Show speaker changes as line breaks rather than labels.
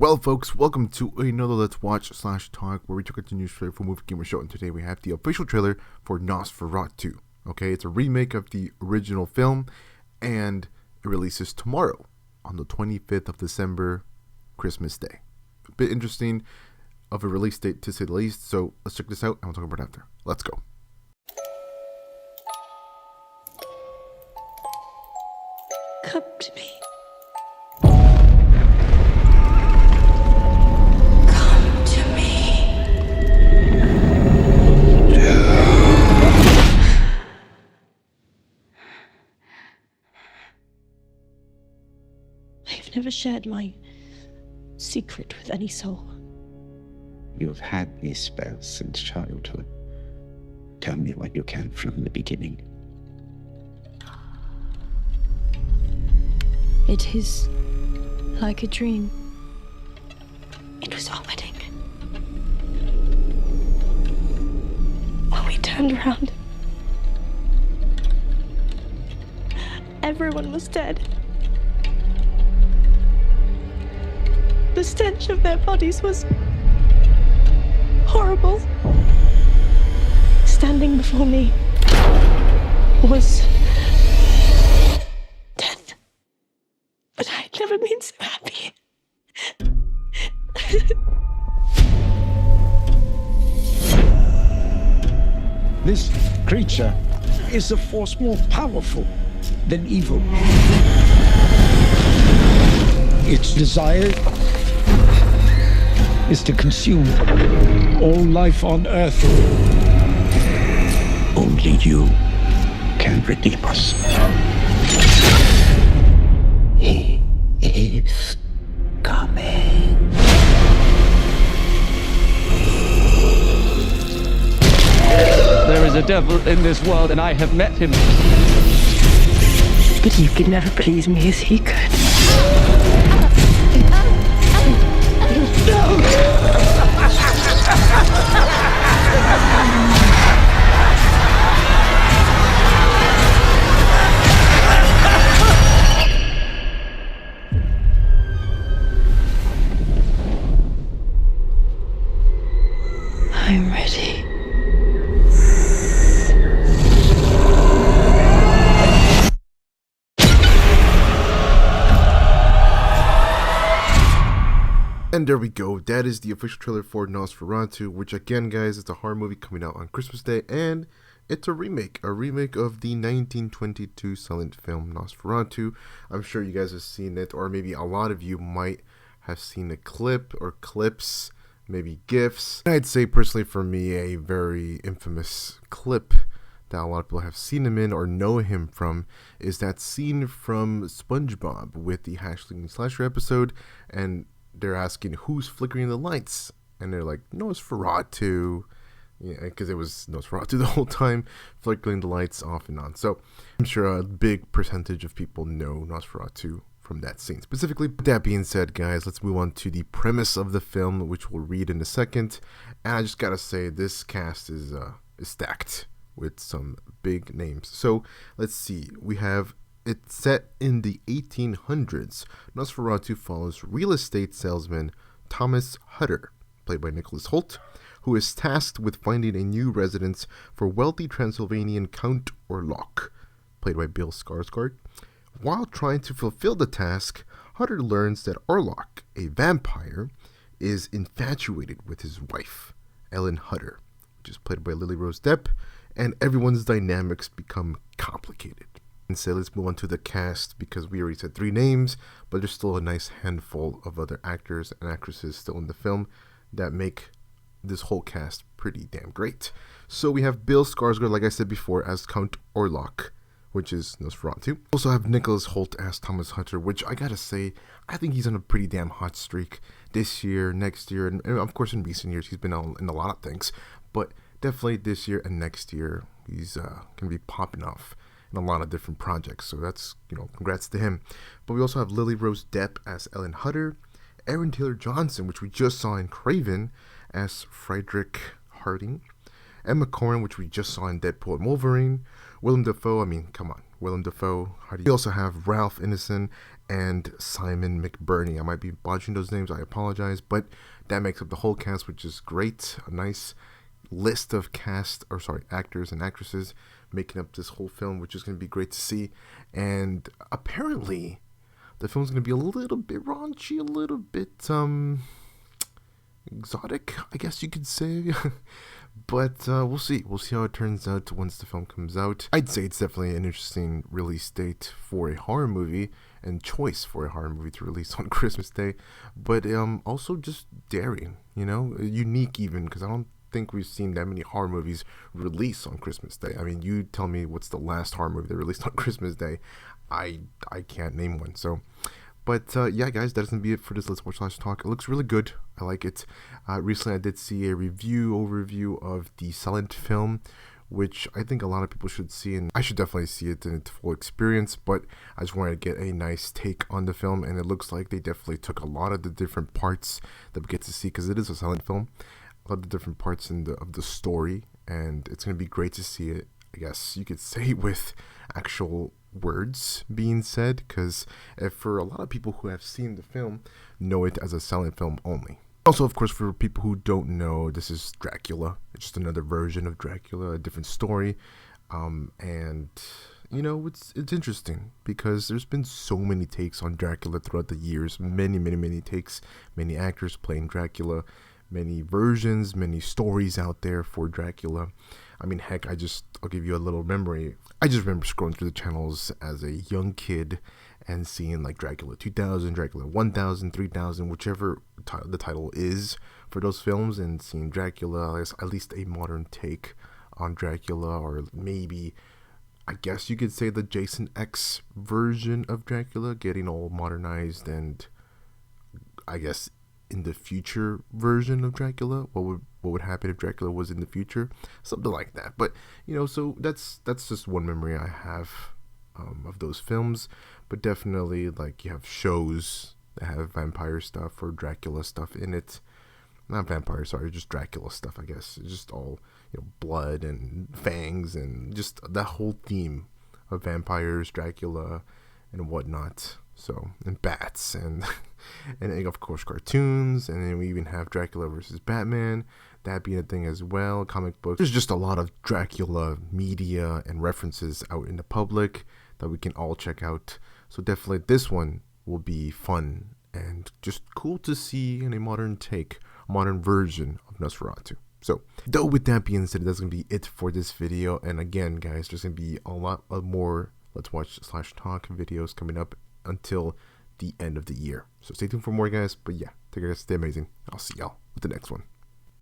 Well, folks, welcome to another Let's Watch / Talk where we took it to news trailer for Movie Gamer Show, and today we have the official trailer for Nosferatu. Okay, it's a remake of the original film, and it releases tomorrow on the 25th of December, Christmas Day. A bit interesting of a release date to say the least, so let's check this out and we'll talk about it after. Let's go.
Come to me. Come to me. I've never shared my secret with any soul.
You've had these spells since childhood. Tell me what you can from the beginning.
It is like a dream. It was our wedding. When we turned around, everyone was dead. The stench of their bodies was horrible. Standing before me was death. But I'd never been so happy.
This creature is a force more powerful than evil. Its desire is to consume all life on Earth. Only you can redeem us. He is coming.
There is a devil in this world, and I have met him.
But you could never please me as he could. I'm ready.
And there we go. That is the official trailer for Nosferatu, which again, guys, it's a horror movie coming out on Christmas Day, and it's a remake of the 1922 silent film Nosferatu. I'm sure you guys have seen it, or maybe a lot of you might have seen a clip or clips, maybe GIFs. I'd say personally for me, a very infamous clip that a lot of people have seen him in or know him from is that scene from SpongeBob with the Hashling Slasher episode, and they're asking who's flickering the lights, and they're like, Nosferatu. Yeah, because it was Nosferatu the whole time, flickering the lights off and on. So I'm sure a big percentage of people know Nosferatu from that scene specifically. But that being said, guys, let's move on to the premise of the film, which we'll read in a second. And I just gotta say, this cast is stacked with some big names. So let's see, we have it set in the 1800s. Nosferatu follows real estate salesman Thomas Hutter, played by Nicholas Hoult, who is tasked with finding a new residence for wealthy Transylvanian Count Orlok, played by Bill Skarsgård. While trying to fulfill the task, Hutter learns that Orlok, a vampire, is infatuated with his wife, Ellen Hutter, which is played by Lily Rose Depp, and everyone's dynamics become complicated. And so let's move on to the cast, because we already said 3 names, but there's still a nice handful of other actors and actresses still in the film that make this whole cast pretty damn great. So we have Bill Skarsgård, like I said before, as Count Orlok, which is Nosferatu. We also have Nicholas Hoult as Thomas Hutter, which I gotta say, I think he's on a pretty damn hot streak this year, next year, and of course in recent years he's been in a lot of things, but definitely this year and next year he's gonna be popping off in a lot of different projects, so that's, congrats to him. But we also have Lily Rose Depp as Ellen Hutter, Aaron Taylor Johnson, which we just saw in Craven, as Friedrich Harding, Emma Corrin, which we just saw in Deadpool and Wolverine, Willem Dafoe, come on, Willem Dafoe, Hardy. We also have Ralph Ineson and Simon McBurney. I might be botching those names, I apologize, but that makes up the whole cast, which is great. A nice list of actors and actresses making up this whole film, which is going to be great to see. And apparently the film's going to be a little bit raunchy, a little bit exotic, I guess you could say. But we'll see how it turns out once the film comes out. I'd say it's definitely an interesting release date for a horror movie and choice for a horror movie to release on Christmas Day, but also just daring, unique even, because I don't think we've seen that many horror movies release on Christmas Day. I mean, you tell me what's the last horror movie that released on Christmas Day. I can't name one. So, but yeah, guys, that doesn't be it for this Let's Watch / Talk. It looks really good. I like it. Recently, I did see a overview of the Silent film, which I think a lot of people should see, and I should definitely see it in its full experience, but I just wanted to get a nice take on the film, and it looks like they definitely took a lot of the different parts that we get to see, because it is a silent film, a lot of the different parts of the story, and it's going to be great to see it, I guess you could say, with actual words being said, because for a lot of people who have seen the film, know it as a silent film only. Also, of course, for people who don't know, this is Dracula. It's just another version of Dracula, a different story. And, it's interesting because there's been so many takes on Dracula throughout the years. Many takes, many actors playing Dracula, many versions, many stories out there for Dracula. I mean, heck, I'll give you a little memory. I just remember scrolling through the channels as a young kid and seeing like Dracula 2000, Dracula 1000, 3000, whichever the title is for those films, and seeing Dracula as at least a modern take on Dracula, or maybe, I guess you could say, the Jason X version of Dracula, getting all modernized, and I guess in the future version of Dracula, what would happen if Dracula was in the future, something like that. But so that's just one memory I have of those films. But definitely, like, you have shows that have vampire stuff or Dracula stuff in it. Not vampire, sorry, just Dracula stuff, I guess. It's just all blood and fangs and just that whole theme of vampires, Dracula, and whatnot. So, and bats and and of course cartoons, and then we even have Dracula versus Batman, that being a thing as well. Comic books. There's just a lot of Dracula media and references out in the public that we can all check out. So definitely this one will be fun and just cool to see in a modern version of Nosferatu. So, though with that being said, that's going to be it for this video. And again, guys, there's going to be a lot of more Let's Watch / Talk videos coming up until the end of the year. So stay tuned for more, guys. But yeah, take care, guys. Stay amazing. I'll see y'all with the next one.